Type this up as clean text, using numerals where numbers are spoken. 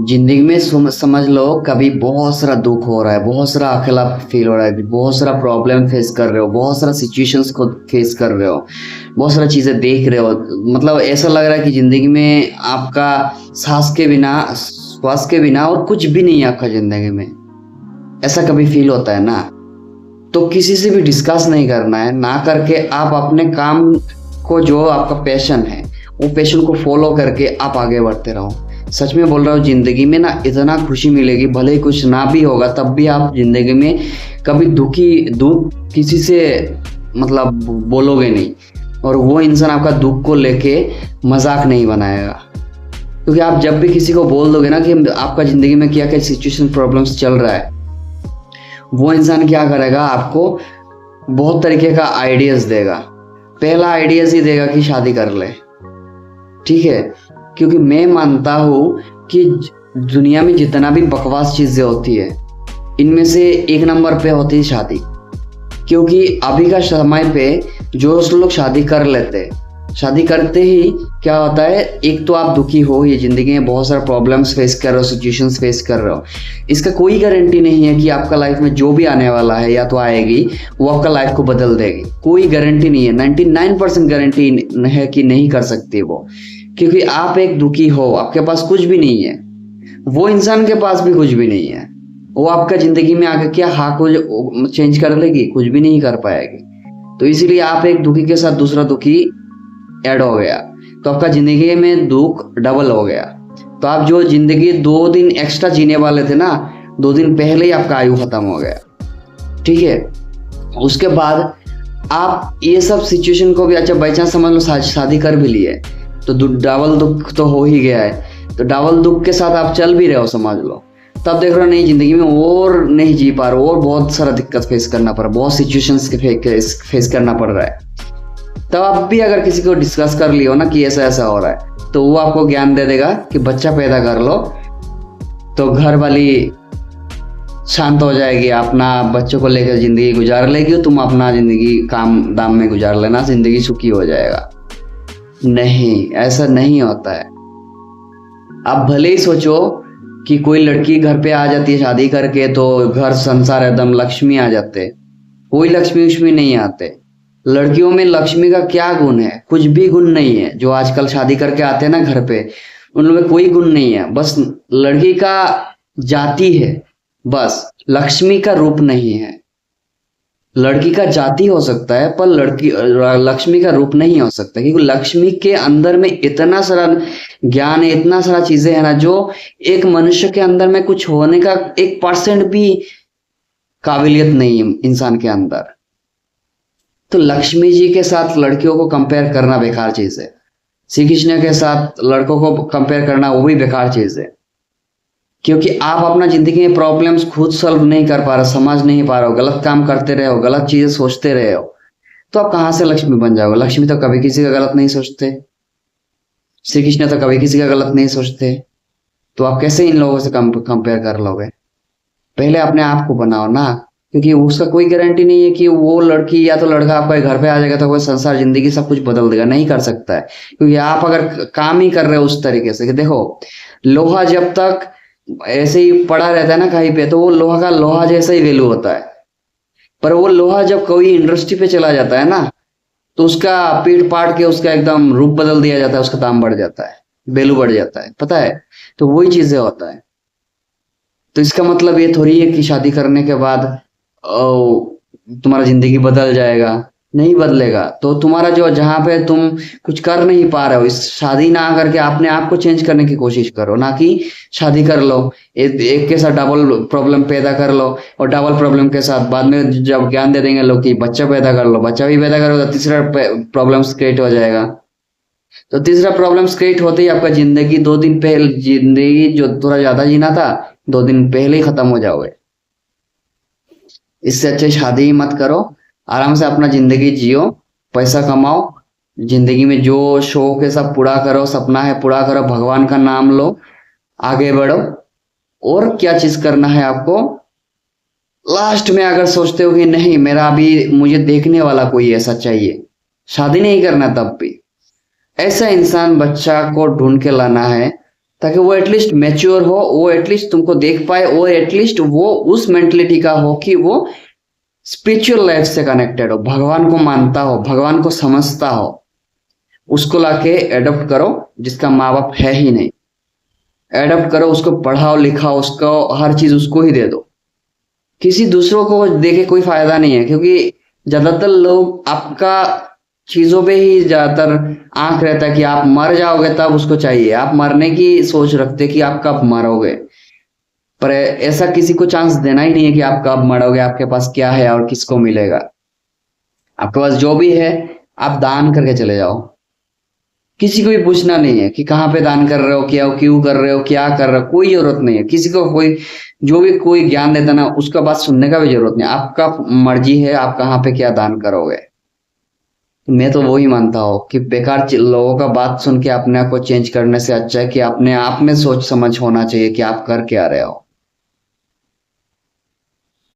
जिंदगी में समझ लो कभी बहुत सारा दुख हो रहा है, बहुत सारा अकेला फील हो रहा है, बहुत सारा प्रॉब्लम फेस कर रहे हो, बहुत सारा सिचुएशंस को फेस कर रहे हो, बहुत सारा चीजें देख रहे हो। मतलब ऐसा लग रहा है कि जिंदगी में आपका सांस के बिना, श्वास के बिना और कुछ भी नहीं है आपका जिंदगी में। ऐसा कभी फील होता है ना? तो किसी से भी डिस्कस नहीं करना है, ना करके आप अपने काम को, जो आपका पैशन है, वो पैशन को फॉलो करके आप आगे बढ़ते रहो। सच में बोल रहा हूँ, जिंदगी में ना इतना खुशी मिलेगी, भले ही कुछ ना भी होगा तब भी आप जिंदगी में कभी दुख किसी से मतलब बोलोगे नहीं, और वो इंसान आपका दुख को लेके मजाक नहीं बनाएगा। क्योंकि आप जब भी किसी को बोल दोगे ना कि आपका जिंदगी में क्या क्या सिचुएशन प्रॉब्लम्स चल रहा है, वो इंसान क्या करेगा, आपको बहुत तरीके का आइडियाज देगा। पहला आइडियाज ही देगा कि शादी कर ले, ठीक है? क्योंकि मैं मानता हूँ कि दुनिया में जितना भी बकवास चीजें होती है, इनमें से एक नंबर पे होती है शादी। क्योंकि अभी का समय पे जो लोग शादी कर लेते, शादी करते ही क्या होता है, एक तो आप दुखी हो, ये जिंदगी में बहुत सारे प्रॉब्लम्स फेस कर रहे हो, सिचुएशंस फेस कर रहे हो। इसका कोई गारंटी नहीं है कि आपका लाइफ में जो भी आने वाला है या तो आएगी वो आपका लाइफ को बदल देगी। कोई गारंटी नहीं है, 99% गारंटी है कि नहीं कर सकती वो। क्योंकि आप एक दुखी हो, आपके पास कुछ भी नहीं है, वो इंसान के पास भी कुछ भी नहीं है, वो आपका जिंदगी में आके क्या हाँ को चेंज कर लेगी? कुछ भी नहीं कर पाएगी। तो इसीलिए आप एक दुखी के साथ दूसरा दुखी ऐड हो गया, तो आपका जिंदगी में दुख डबल हो गया। तो आप जो जिंदगी 2 दिन एक्स्ट्रा जीने वाले थे ना, 2 दिन पहले ही आपका आयु खत्म हो गया, ठीक है? उसके बाद आप ये सब सिचुएशन को भी, अच्छा बाई चांस समझ लो शादी कर भी लिए, तो डबल दुख तो हो ही गया है। तो डबल दुख के साथ आप चल भी रहे हो, समझ लो, तब देख रहे हो नहीं जिंदगी में और नहीं जी पा रहे हो, और बहुत सारा दिक्कत फेस करना पड़ रहा है, बहुत सिचुएशंस के फेस करना पड़ रहा है। तब आप भी अगर किसी को डिस्कस कर लियो ना कि ऐसा ऐसा हो रहा है, तो वो आपको ज्ञान दे देगा कि बच्चा पैदा कर लो, तो घर वाली शांत हो जाएगी, अपना बच्चों को लेकर जिंदगी गुजार लेगी, तुम अपना जिंदगी काम दाम में गुजार लेना, जिंदगी सुखी हो जाएगा। नहीं, ऐसा नहीं होता है। आप भले ही सोचो कि कोई लड़की घर पे आ जाती है शादी करके, तो घर संसार एकदम लक्ष्मी आ जाते, कोई लक्ष्मी उष्मी नहीं आते। लड़कियों में लक्ष्मी का क्या गुण है? कुछ भी गुण नहीं है। जो आजकल शादी करके आते हैं ना घर पे, उनमें कोई गुण नहीं है, बस लड़की का जाति है, बस लक्ष्मी का रूप नहीं है। लड़की का जाति हो सकता है पर लक्ष्मी का रूप नहीं हो सकता, क्योंकि लक्ष्मी के अंदर में इतना सारा ज्ञान है, इतना सारा चीजें है ना, जो एक मनुष्य के अंदर में कुछ होने का 1% भी काबिलियत नहीं है इंसान के अंदर। तो लक्ष्मी जी के साथ लड़कियों को कंपेयर करना बेकार चीज है, श्री कृष्ण के साथ लड़कों को कंपेयर करना वो भी बेकार चीज है। क्योंकि आप अपना जिंदगी में प्रॉब्लम्स खुद सॉल्व नहीं कर पा रहे, समझ नहीं पा रहे हो, गलत काम करते रहे हो, गलत चीजें सोचते रहे हो, तो आप कहां से लक्ष्मी बन जाओगे? लक्ष्मी तो कभी किसी का गलत नहीं सोचते, श्री कृष्ण तो कभी किसी का गलत नहीं सोचते, तो आप कैसे इन लोगों से कंपेयर कर लोगे? पहले अपने आप को बनाओ ना, क्योंकि उसका कोई गारंटी नहीं है कि वो लड़की या तो लड़का आपका घर पे आ जाएगा तो वो संसार जिंदगी सब कुछ बदल देगा, नहीं कर सकता है। क्योंकि आप अगर काम ही कर रहे हो उस तरीके से कि देखो, लोहा जब तक ऐसे ही पड़ा रहता है ना कहीं पे, तो वो लोहा का लोहा जैसा ही वैल्यू होता है। पर वो लोहा जब कोई इंडस्ट्री पे चला जाता है ना, तो उसका पीट पाट के उसका एकदम रूप बदल दिया जाता है, उसका दाम बढ़ जाता है, वैल्यू बढ़ जाता है, पता है? तो वही चीजें होता है। तो इसका मतलब ये थोड़ी है कि शादी करने के बाद तुम्हारा जिंदगी बदल जाएगा, नहीं बदलेगा। तो तुम्हारा जो जहां पे तुम कुछ कर नहीं पा रहे हो, इस शादी ना करके अपने आप को चेंज करने की कोशिश करो, ना कि शादी कर लो, एक के साथ डबल प्रॉब्लम पैदा कर लो, और डबल प्रॉब्लम के साथ बाद में जब ज्ञान दे देंगे लोग कि बच्चा पैदा कर लो, बच्चा भी पैदा करो, तो तीसरा प्रॉब्लम क्रिएट हो जाएगा। तो तीसरा प्रॉब्लम क्रिएट होते ही आपका जिंदगी 2 दिन पहले, जिंदगी जो थोड़ा ज्यादा जीना था 2 दिन पहले ही खत्म हो जाओगे। इससे अच्छे शादी ही मत करो, आराम से अपना जिंदगी जियो, पैसा कमाओ, जिंदगी में जो शौक है सब पूरा करो, सपना है पूरा करो, भगवान का नाम लो, आगे बढ़ो। और क्या चीज करना है आपको, लास्ट में अगर सोचते हो कि नहीं मेरा अभी मुझे देखने वाला कोई ऐसा चाहिए, शादी नहीं करना, तब भी ऐसा इंसान बच्चा को ढूंढ के लाना है ताकि वो एटलीस्ट मैच्योर हो, वो एटलीस्ट तुमको देख पाए, और एटलीस्ट वो उस मेंटलिटी का हो कि वो स्पिरिचुअल लाइफ से कनेक्टेड हो, भगवान को मानता हो, भगवान को समझता हो। उसको लाके एडॉप्ट करो, जिसका माँ बाप है ही नहीं। एडॉप्ट करो, उसको पढ़ाओ लिखाओ, उसको हर चीज उसको ही दे दो। किसी दूसरों को देके कोई फायदा नहीं है, क्योंकि ज्यादातर लोग आपका चीजों पे ही ज्यादातर आंख रहता है कि आप मर जाओगे तब उसको चाहिए। आप मरने की सोच रखते कि आप कब मरोगे, पर ऐसा किसी को चांस देना ही नहीं है कि आप कब मरोगे, आपके पास क्या है और किसको मिलेगा। आपके पास जो भी है आप दान करके चले जाओ। किसी को भी पूछना नहीं है कि कहाँ पे दान कर रहे हो, क्या क्यों कर रहे हो, क्या कर रहे हो, कोई जरूरत नहीं है किसी को। कोई जो भी कोई ज्ञान देता ना, उसका बात सुनने का भी जरूरत नहीं। आपका मर्जी है आप कहाँ पे क्या दान करोगे। मैं तो वही मानता हूँ कि बेकार लोगों का बात सुन के अपने आप को चेंज करने से अच्छा है कि अपने आप में सोच समझ होना चाहिए कि आप कर क्या रहे हो।